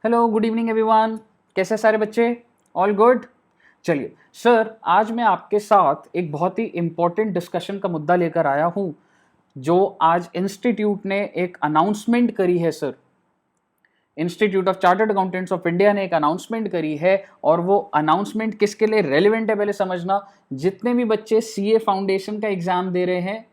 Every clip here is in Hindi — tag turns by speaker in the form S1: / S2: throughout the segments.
S1: Hello, good evening everyone. कैसे सारे बच्चे? All good. चलिए सर, आज मैं आपके साथ एक बहुत ही इंपॉर्टेंट डिस्कशन का मुद्दा लेकर आया हूं, जो आज इंस्टीट्यूट ने एक अनाउंसमेंट करी है। Sir, institute of chartered accountants of India ने एक अनाउंसमेंट करी है, और वो अनाउंसमेंट किसके लिए रेलिवेंट है पहले समझना। जितने भी बच्चे सीए फाउंडेशन का एग्जाम दे रहे हैं,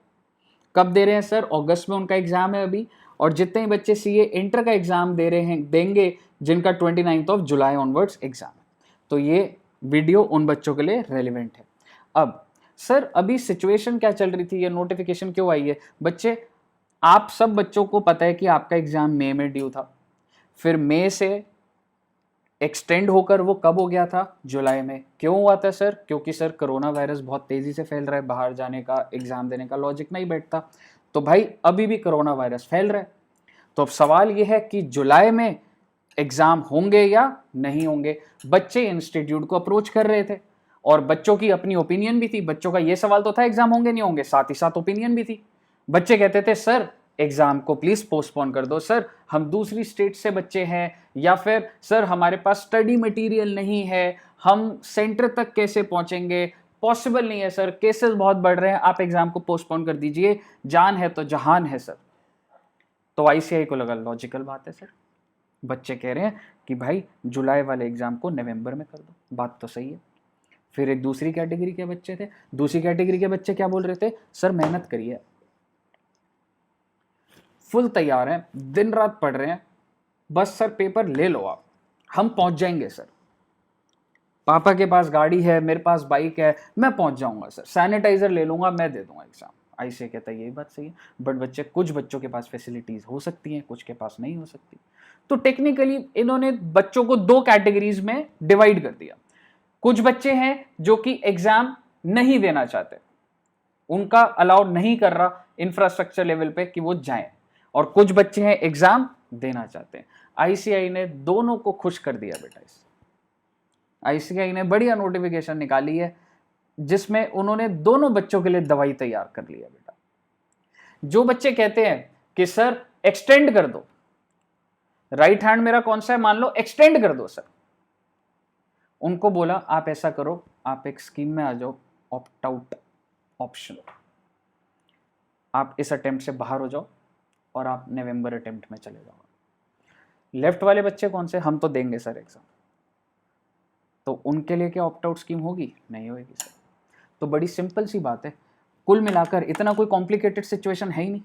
S1: कब दे रहे हैं सर? अगस्त में उनका एग्जाम है अभी। और जितने भी बच्चे सीए इंटर का एग्जाम दे रहे हैं, देंगे, जिनका 29 ऑफ जुलाई ऑनवर्ड्स एग्जाम है, तो ये वीडियो उन बच्चों के लिए रेलिवेंट है। अब सर, अभी सिचुएशन क्या चल रही थी, ये नोटिफिकेशन क्यों आई है? बच्चे, आप सब बच्चों को पता है कि आपका एग्जाम मई में ड्यू था, फिर मई से एक्सटेंड होकर वो कब हो गया था? जुलाई में। क्यों हुआ था सर? क्योंकि सर कोरोना वायरस बहुत तेजी से फैल रहा है, बाहर जाने का, एग्जाम देने का लॉजिक नहीं बैठता। तो भाई अभी भी कोरोना वायरस फैल रहा है, तो अब सवाल ये है कि जुलाई में एग्जाम होंगे या नहीं होंगे। बच्चे इंस्टीट्यूट को अप्रोच कर रहे थे, और बच्चों की अपनी ओपिनियन भी थी। बच्चों का ये सवाल तो था एग्जाम होंगे नहीं होंगे, साथ ही साथ ओपिनियन भी थी। बच्चे कहते थे सर एग्जाम को प्लीज पोस्टपोन कर दो, सर हम दूसरी स्टेट से बच्चे हैं, या फिर सर हमारे पास स्टडी मटेरियल नहीं है, हम सेंटर तक कैसे पहुंचेंगे, पॉसिबल नहीं है सर, केसेस बहुत बढ़ रहे हैं, आप एग्जाम को पोस्टपोन कर दीजिए, जान है तो जहान है सर। तो आईसीआई को लगा लॉजिकल बात है सर, बच्चे कह रहे हैं कि भाई जुलाई वाले एग्जाम को नवंबर में कर दो, बात तो सही है। फिर एक दूसरी कैटेगरी के बच्चे थे, दूसरी कैटेगरी के बच्चे क्या बोल रहे थे? सर मेहनत करिए, फुल तैयार हैं, दिन रात पढ़ रहे हैं, बस सर पेपर ले लो आप, हम पहुंच जाएंगे सर, पापा के पास गाड़ी है, मेरे पास बाइक है, मैं पहुंच जाऊंगा सर, सैनिटाइजर ले लूंगा, मैं दे दूंगा एग्जाम। ऐसे कहता है, यही बात सही है, बट बच्चे, कुछ बच्चों के पास फैसिलिटीज हो सकती हैं, कुछ के पास नहीं हो सकती। तो टेक्निकली इन्होंने बच्चों को दो कैटेगरीज में डिवाइड कर दिया। कुछ बच्चे हैं जो कि एग्जाम नहीं देना चाहते, उनका अलाउ नहीं कर रहा इंफ्रास्ट्रक्चर लेवल पे कि वो जाएं, और कुछ बच्चे हैं एग्जाम देना चाहते हैं। आईसीआई ने दोनों को खुश कर दिया बेटा। इस आईसीआई ने बढ़िया नोटिफिकेशन निकाली है, जिसमें उन्होंने दोनों बच्चों के लिए दवाई तैयार कर लिया बेटा। जो बच्चे कहते हैं कि सर एक्सटेंड कर दो, राइट हैंड मेरा कौन सा है, मान लो एक्सटेंड कर दो सर, उनको बोला आप ऐसा करो, आप एक स्कीम में आ जाओ, ऑप्ट आउट ऑप्शन, आप इस अटेम्प्ट से बाहर हो जाओ और आप नवंबर अटेम्प्ट में चले जाओ। लेफ्ट वाले बच्चे कौन से? हम तो देंगे सर एग्जाम, तो उनके लिए क्या ऑप्ट आउट स्कीम होगी? नहीं होगी सर। तो बड़ी सिंपल सी बात है, कुल मिलाकर इतना कोई कॉम्प्लिकेटेड सिचुएशन है ही नहीं।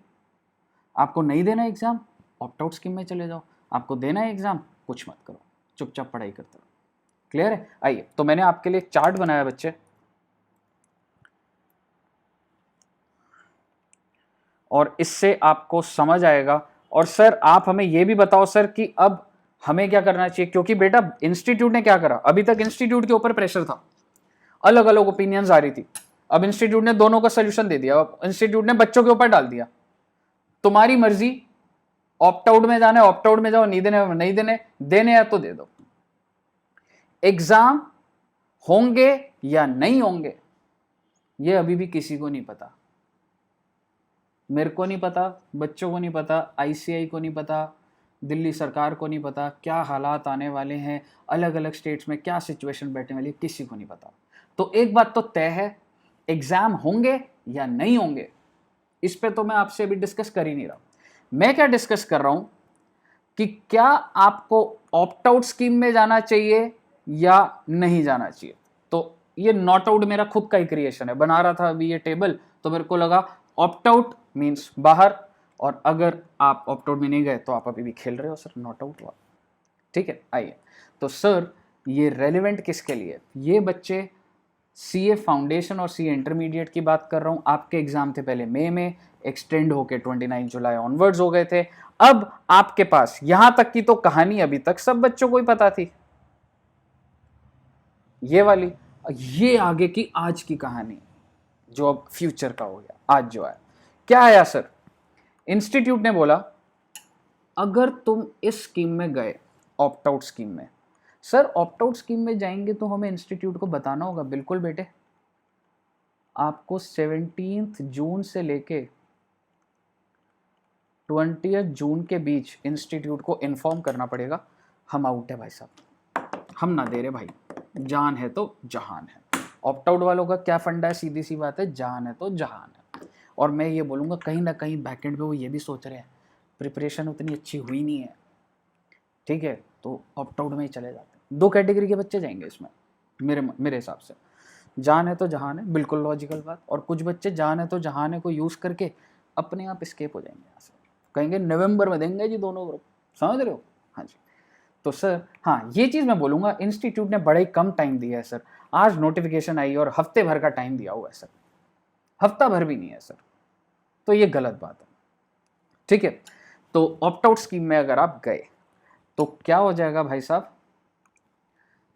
S1: आपको नहीं देना एग्जाम, ऑप्ट आउट स्कीम में चले जाओ, आपको देना है एग्जाम, कुछ मत करो, चुपचाप पढ़ाई करते रहो। क्लियर है? आइए, तो मैंने आपके लिए एक चार्ट बनाया बच्चे, और इससे आपको समझ आएगा। और सर आप हमें यह भी बताओ सर कि अब हमें क्या करना चाहिए, क्योंकि बेटा इंस्टीट्यूट ने क्या करा, अभी तक इंस्टीट्यूट के ऊपर प्रेशर था, अलग अलग ओपिनियंस आ रही थी, अब इंस्टीट्यूट ने दोनों का सोल्यूशन दे दिया, अब इंस्टीट्यूट ने बच्चों के ऊपर डाल दिया, तुम्हारी मर्जी, ऑप्ट आउट में जाना है ऑप्ट आउट में जाओ, नहीं देने नहीं देने, देने हैं तो दे दो। एग्जाम होंगे या नहीं होंगे ये अभी भी किसी को नहीं पता, मेरे को नहीं पता, बच्चों को नहीं पता, आईसीआई को नहीं पता, दिल्ली सरकार को नहीं पता, क्या हालात आने वाले हैं, अलग अलग स्टेट्स में क्या सिचुएशन बैठने वाली है, किसी को नहीं पता। तो एक बात तो तय है, एग्जाम होंगे या नहीं होंगे, इस पे तो मैं आपसे अभी डिस्कस कर ही नहीं रहा। मैं क्या डिस्कस कर रहा हूं कि क्या आपको ऑप्ट आउट स्कीम में जाना चाहिए या नहीं जाना चाहिए। तो ये नॉट आउट मेरा खुद का ही क्रिएशन है, बना रहा था अभी ये टेबल, तो मेरे को लगा ऑप्ट आउट मीन्स बाहर, और अगर आप ऑप्ट आउट में नहीं गए तो आप अभी भी खेल रहे हो सर, नॉट आउट हुआ। ठीक है, आइए। तो सर ये रेलिवेंट किसके लिए? ये बच्चे सीए फाउंडेशन और सीए इंटरमीडिएट की बात कर रहा हूं। आपके एग्जाम थे पहले मई में, एक्सटेंड होके 29 जुलाई ऑनवर्ड्स हो गए थे। अब आपके पास यहां तक की तो कहानी अभी तक सब बच्चों को ही पता थी, ये वाली, ये आगे की आज की कहानी जो अब फ्यूचर का हो गया। आज जो आया, क्या आया सर? इंस्टीट्यूट ने बोला अगर तुम इस स्कीम में गए, ऑप्ट आउट स्कीम में, सर ऑप्ट आउट स्कीम में जाएंगे तो हमें इंस्टीट्यूट को बताना होगा। बिल्कुल बेटे, आपको 17 जून से लेके 20 जून के बीच इंस्टीट्यूट को इन्फॉर्म करना पड़ेगा हम आउट है भाई साहब, हम ना दे रहे भाई, जान है तो जहान है। ऑप्ट आउट वालों का क्या फंडा है, सीधी सी बात है, जान है तो जहान है। और मैं ये बोलूँगा कहीं ना कहीं बैकएंड पे वो ये भी सोच रहे हैं प्रिपरेशन उतनी अच्छी हुई नहीं है, ठीक है, तो ऑप्ट आउट में ही चले जाते हैं। दो कैटेगरी के बच्चे जाएंगे इसमें मेरे हिसाब से, जान है तो जहान है, बिल्कुल लॉजिकल बात। और कुछ बच्चे जान है तो जहान है को यूज़ करके अपने आप स्केप हो जाएंगे यहाँ से, कहेंगे नवंबर में देंगे जी दोनों ग्रुप, समझ रहे हो। हाँ जी, तो सर हाँ ये चीज़ मैं बोलूँगा, इंस्टीट्यूट ने बड़ा ही कम टाइम दिया है सर। आज नोटिफिकेशन आई और हफ्ते भर का टाइम दिया हुआ है सर, हफ्ता भर भी नहीं है सर, तो ये गलत बात है, ठीक है। तो ऑप्ट आउट स्कीम में अगर आप गए तो क्या हो जाएगा भाई साहब,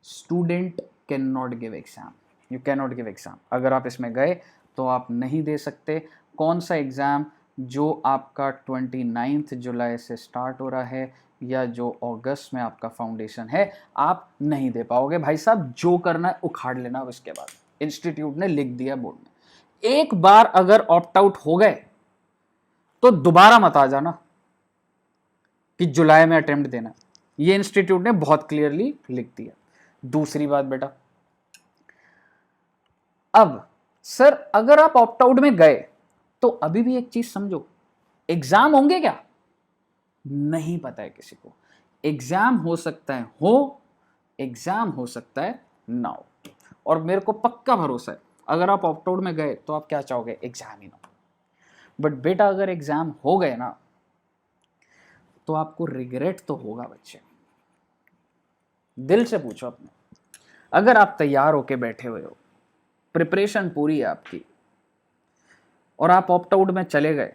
S1: student can not give exam, you can not give exam. अगर आप इसमें गए तो आप नहीं दे सकते। कौन सा एग्ज़ाम, जो आपका 29 जुलाई से स्टार्ट हो रहा है या जो अगस्त में आपका फाउंडेशन है, आप नहीं दे पाओगे भाई साहब। जो करना है उखाड़ लेना उसके बाद, इंस्टीट्यूट ने लिख दिया बोर्ड में। एक बार अगर ऑप्ट आउट हो गए तो दोबारा मत आ जाना कि जुलाई में अटेम्प्ट देना, ये इंस्टीट्यूट ने बहुत क्लियरली लिख दिया। दूसरी बात बेटा, अब सर अगर आप ऑप्ट आउट में गए तो अभी भी एक चीज समझो, एग्जाम होंगे क्या नहीं पता है किसी को। एग्जाम हो सकता है हो, एग्जाम हो सकता है ना हो। और मेरे को पक्का भरोसा है अगर आप ऑप्ट आउट में गए तो आप क्या चाहोगे, एग्जाम ही ना हो। बट बेटा अगर एग्जाम हो गए ना तो आपको रिग्रेट तो होगा बच्चे, दिल से पूछो अपने। अगर आप तैयार होके बैठे हुए हो, प्रिपरेशन पूरी है आपकी, और आप ऑप्ट आउट में चले गए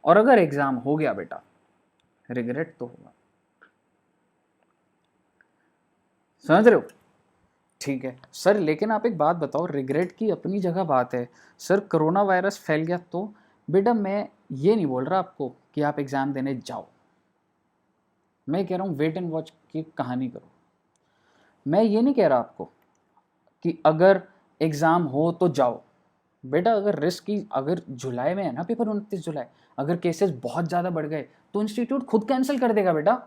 S1: और अगर एग्जाम हो गया बेटा, रिग्रेट तो होगा, समझ रहे हो। ठीक है सर, लेकिन आप एक बात बताओ, रिग्रेट की अपनी जगह बात है सर, कोरोना वायरस फैल गया तो बेटा मैं ये नहीं बोल रहा आपको कि आप एग्जाम देने जाओ, मैं कह रहा हूँ वेट एंड वॉच की कहानी करो। मैं ये नहीं कह रहा आपको कि अगर एग्ज़ाम हो तो जाओ बेटा, अगर रिस्क की, अगर जुलाई में है ना पेपर 29 जुलाई, अगर केसेस बहुत ज़्यादा बढ़ गए तो इंस्टीट्यूट खुद कैंसिल कर देगा बेटा।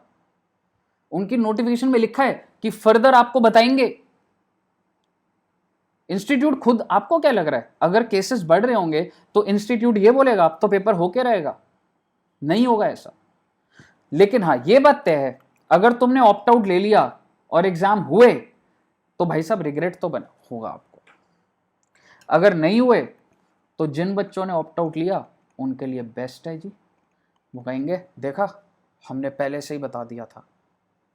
S1: उनकी नोटिफिकेशन में लिखा है कि फर्दर आपको बताएंगे। इंस्टीट्यूट खुद, आपको क्या लग रहा है अगर केसेस बढ़ रहे होंगे तो इंस्टीट्यूट ये बोलेगा अब तो पेपर होके रहेगा, नहीं होगा ऐसा। लेकिन हाँ ये बात तय है, अगर तुमने ऑप्ट आउट ले लिया और एग्जाम हुए तो भाई साहब रिग्रेट तो बना होगा आपको। अगर नहीं हुए तो जिन बच्चों ने ऑप्ट आउट लिया उनके लिए बेस्ट है जी, वो कहेंगे देखा हमने पहले से ही बता दिया था,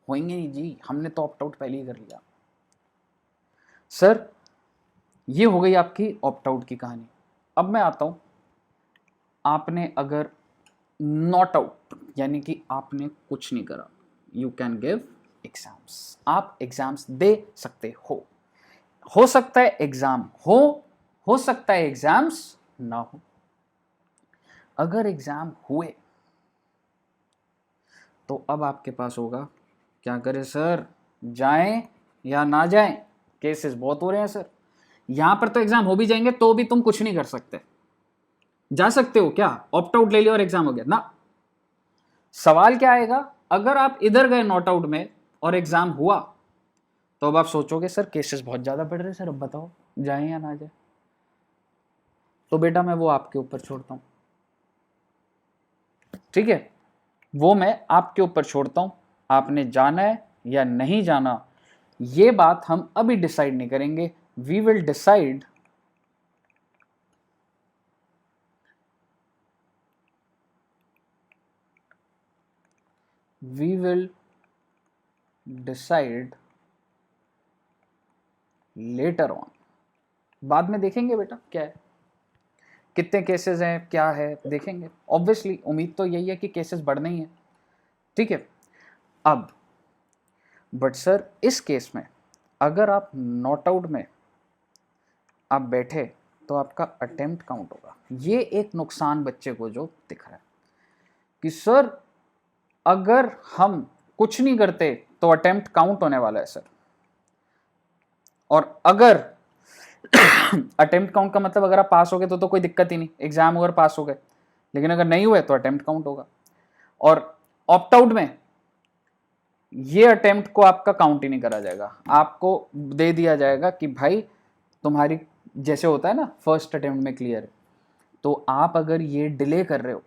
S1: होंगे नहीं जी, हमने तो ऑप्ट आउट पहले ही कर लिया। सर ये हो गई आपकी ऑप्ट आउट की कहानी। अब मैं आता हूं, आपने अगर नॉट आउट यानी कि आपने कुछ नहीं करा, यू कैन गिव एग्जाम्स, आप एग्जाम्स दे सकते हो सकता है एग्जाम हो सकता है एग्जाम्स ना हो। अगर एग्जाम हुए तो अब आपके पास होगा क्या करें सर, जाएं या ना जाएं, केसेस बहुत हो रहे हैं सर। यहां पर तो एग्जाम हो भी जाएंगे तो भी तुम कुछ नहीं कर सकते, जा सकते हो क्या, ऑप्ट आउट ले लिया और एग्जाम हो गया ना। सवाल क्या आएगा, अगर आप इधर गए नॉट आउट में और एग्जाम हुआ तो अब आप सोचोगे सर केसेस बहुत ज्यादा बढ़ रहे हैं सर, अब बताओ जाए या ना जाए। तो बेटा मैं वो आपके ऊपर छोड़ता हूं, ठीक है, वो मैं आपके ऊपर छोड़ता हूं। आपने जाना है या नहीं जाना ये बात हम अभी डिसाइड नहीं करेंगे, we will decide later on, बाद में देखेंगे बेटा क्या है, कितने केसेस हैं क्या है देखेंगे। ऑब्वियसली उम्मीद तो यही है कि केसेस बढ़ने ही है, ठीक है। अब बट सर इस केस में अगर आप नॉट आउट में आप बैठे तो आपका अटेम्प्ट काउंट होगा। ये एक नुकसान बच्चे को जो दिख रहा है कि सर अगर हम कुछ नहीं करते तो अटेम्प्ट काउंट होने वाला है सर, और अगर अटेम्प्ट काउंट का मतलब अगर आप पास हो गए तो कोई दिक्कत ही नहीं, एग्जाम अगर पास हो गए, लेकिन अगर नहीं हुए तो अटेम्प्ट काउंट होगा। और ऑप्ट आउट में ये अटेम्प्ट को आपका काउंट ही नहीं करा जाएगा, आपको दे दिया जाएगा कि भाई तुम्हारी, जैसे होता है ना फर्स्ट अटेम्प्ट में क्लियर है, तो आप अगर ये डिले कर रहे हो,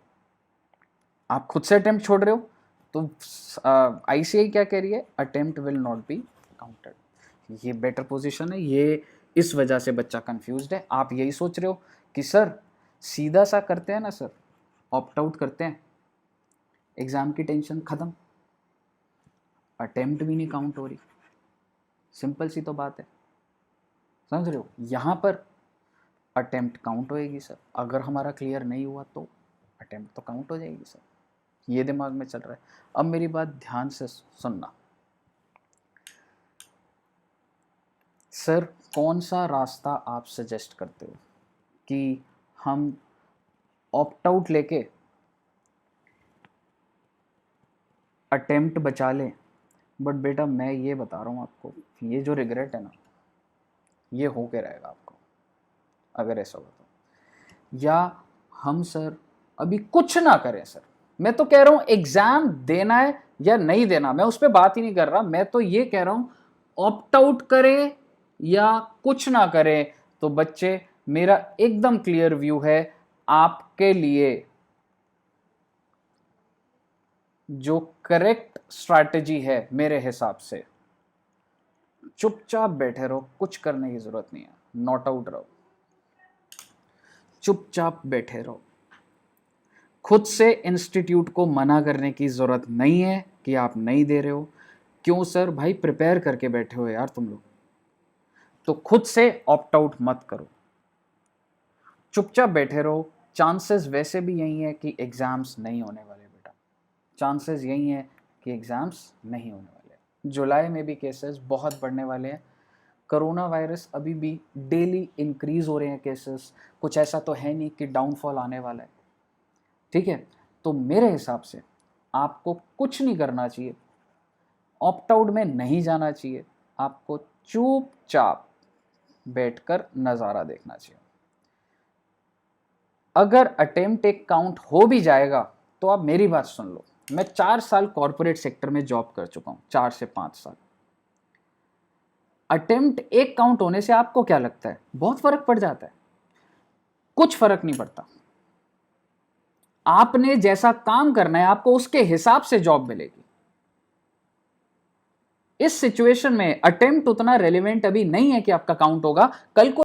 S1: आप खुद से अटेम्प्ट छोड़ रहे हो, तो आईसीआई क्या कह रही है, attempt will not be counted. ये बेटर पोजीशन है, ये इस वजह से बच्चा कंफ्यूज्ड है। आप यही सोच रहे हो कि सर सीधा सा करते हैं ना सर, ऑप्ट आउट करते हैं, एग्जाम की टेंशन खत्म, अटेम्प्ट भी नहीं काउंट हो रही, सिंपल सी तो बात है, समझ रहे हो। यहाँ पर अटेम्प्ट काउंट होएगी सर, अगर हमारा क्लियर नहीं हुआ तो अटेम्प्ट तो काउंट हो जाएगी सर, ये दिमाग में चल रहा है। अब मेरी बात ध्यान से सुनना, सर कौन सा रास्ता आप सजेस्ट करते हो कि हम ऑप्ट आउट लेके अटेम्प्ट बचा लें, बट बेटा मैं ये बता रहा हूँ आपको, ये जो रिग्रेट है ना, ये हो के रहेगा आपको अगर ऐसा होगा तो। या हम सर अभी कुछ ना करें सर, मैं तो कह रहा हूँ एग्जाम देना है या नहीं देना, मैं उस पर बात ही नहीं कर रहा, मैं तो ये कह रहा हूँ ऑप्ट आउट करें या कुछ ना करें। तो बच्चे मेरा एकदम क्लियर व्यू है, आपके लिए जो करेक्ट स्ट्रैटेजी है मेरे हिसाब से, चुपचाप बैठे रहो, कुछ करने की जरूरत नहीं है, नॉट आउट रहो, चुपचाप बैठे रहो, खुद से इंस्टीट्यूट को मना करने की जरूरत नहीं है कि आप नहीं दे रहे हो। क्यों सर, भाई प्रिपेयर करके बैठे हो यार तुम लोग, तो खुद से ऑप्ट आउट मत करो, चुपचाप बैठे रहो। चांसेस वैसे भी यही है कि एग्जाम्स नहीं होने वाले बेटा, चांसेस यही है कि एग्जाम्स नहीं होने वाले। जुलाई में भी केसेस बहुत बढ़ने वाले हैं, कोरोना वायरस अभी भी डेली इंक्रीज हो रहे हैं केसेस, कुछ ऐसा तो है नहीं कि डाउनफॉल आने वाला है, ठीक है। तो मेरे हिसाब से आपको कुछ नहीं करना चाहिए, ऑप्ट आउट में नहीं जाना चाहिए, आपको चुपचाप बैठकर नज़ारा देखना चाहिए। अगर अटेम्प्ट एक काउंट हो भी जाएगा तो आप मेरी बात सुन लो, मैं 4 साल कॉर्पोरेट सेक्टर में जॉब कर चुका हूं, 4 से 5 साल। अटेम्प्ट एक काउंट होने से आपको क्या लगता है, बहुत फर्क पड़ जाता है? कुछ फर्क नहीं पड़ता। आपने जैसा काम करना है आपको उसके हिसाब से जॉब मिलेगी। इस सिचुएशन में अटेम्प्ट उतना रेलेवेंट अभी नहीं है कि आपका काउंट होगा, कल को